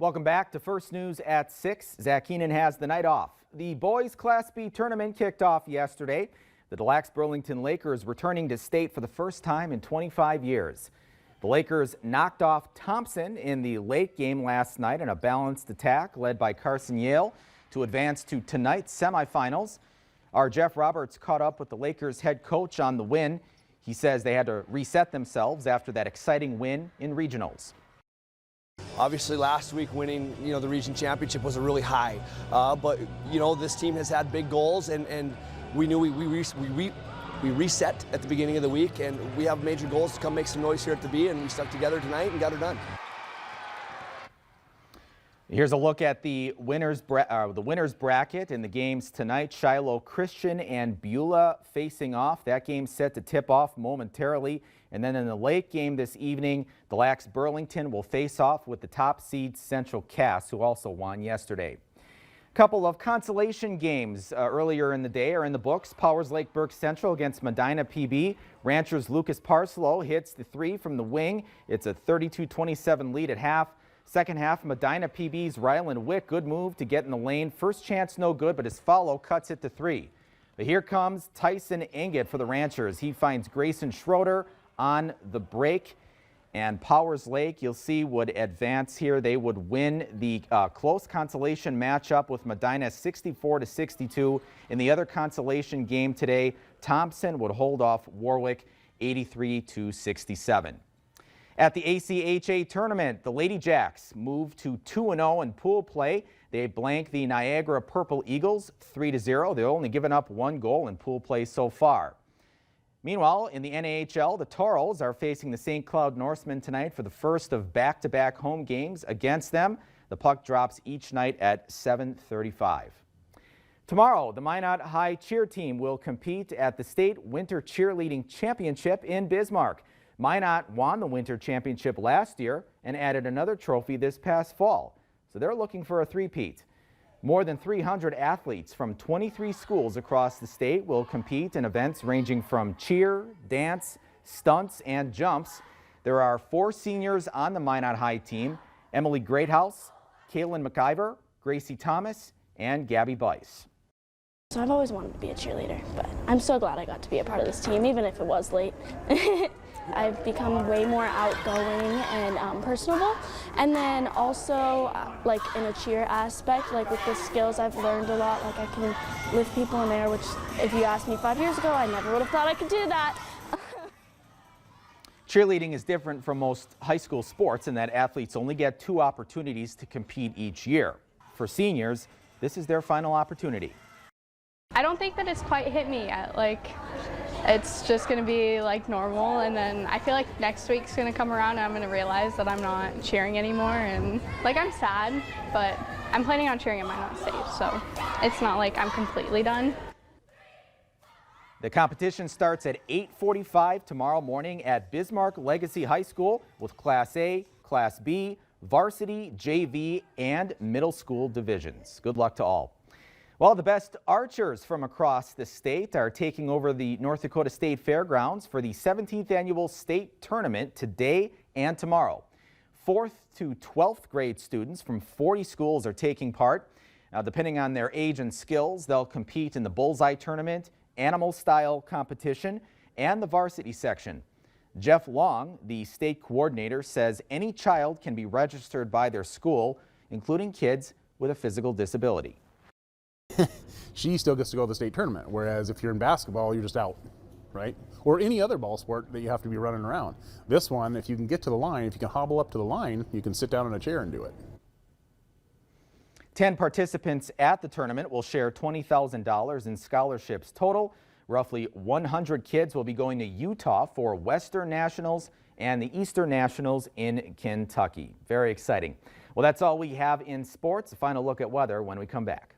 Welcome back to First News at 6. Zach Keenan has the night off. The boys Class B tournament kicked off yesterday. The Des Lacs Burlington Lakers returning to state for the first time in 25 years. The Lakers knocked off Thompson in the late game last night in a balanced attack led by Carson Yale to advance to tonight's semifinals. Our Jeff Roberts caught up with the Lakers head coach on the win. He says they had to reset themselves after that exciting win in regionals. Obviously last week winning, the region championship was a really high, but this team has had big goals, and we knew we reset at the beginning of the week, and we have major goals to come make some noise here at the B, and we stuck together tonight and got it done. Here's a look at the winners bracket in the games tonight. Shiloh Christian and Beulah facing off. That game's set to tip off momentarily. And then in the late game this evening, the Des Lacs Burlington will face off with the top seed Central Cass, who also won yesterday. A couple of consolation games earlier in the day are in the books. Powers Lake Burke Central against Medina PB. Ranchers Lucas Parslow hits the three from the wing. It's a 32-27 lead at half. Second half, Medina PB's Ryland Wick, good move to get in the lane. First chance no good, but his follow cuts it to three. But here comes Tyson Inget for the Ranchers. He finds Grayson Schroeder on the break, and Powers Lake, you'll see, would advance here. They would win the close consolation matchup with Medina 64-62. In the other consolation game today, Thompson would hold off Warwick 83-67. At the ACHA tournament, the Lady Jacks moved to 2-0 in pool play. They blanked the Niagara Purple Eagles 3-0. They've only given up one goal in pool play so far. Meanwhile, in the NAHL, the Torals are facing the St. Cloud Norsemen tonight for the first of back-to-back home games against them. The puck drops each night at 7:35. Tomorrow, the Minot High cheer team will compete at the State Winter Cheerleading Championship in Bismarck. Minot won the Winter Championship last year and added another trophy this past fall, so they're looking for a three-peat. More than 300 athletes from 23 schools across the state will compete in events ranging from cheer, dance, stunts, and jumps. There are 4 seniors on the Minot High team: Emily Greathouse, Kaylin McIver, Gracie Thomas, and Gabby Bice. So I've always wanted to be a cheerleader, but I'm so glad I got to be a part of this team, even if it was late. I've become way more outgoing and personable, and then also like in a cheer aspect, like with the skills I've learned a lot. Like I can lift people in air, which if you asked me 5 years ago, I never would have thought I could do that. Cheerleading is different from most high school sports in that athletes only get 2 opportunities to compete each year. For seniors, this is their final opportunity. I don't think that it's quite hit me yet. Like, it's just going to be like normal, and then I feel like next week's going to come around and I'm going to realize that I'm not cheering anymore, and like I'm sad, but I'm planning on cheering at Minot State, so it's not like I'm completely done. The competition starts at 8:45 tomorrow morning at Bismarck Legacy High School with Class A, Class B, varsity, JV, and middle school divisions. Good luck to all. Well, the best archers from across the state are taking over the North Dakota State Fairgrounds for the 17th annual state tournament today and tomorrow. 4th to 12th grade students from 40 schools are taking part. Now, depending on their age and skills, they'll compete in the bullseye tournament, animal style competition, and the varsity section. Jeff Long, the state coordinator, says any child can be registered by their school, including kids with a physical disability. She still gets to go to the state tournament, whereas if you're in basketball, you're just out, right? Or any other ball sport that you have to be running around. This one, if you can get to the line, if you can hobble up to the line, you can sit down in a chair and do it. 10 participants at the tournament will share $20,000 in scholarships total. Roughly 100 kids will be going to Utah for Western Nationals and the Eastern Nationals in Kentucky. Very exciting. Well, that's all we have in sports. A final look at weather when we come back.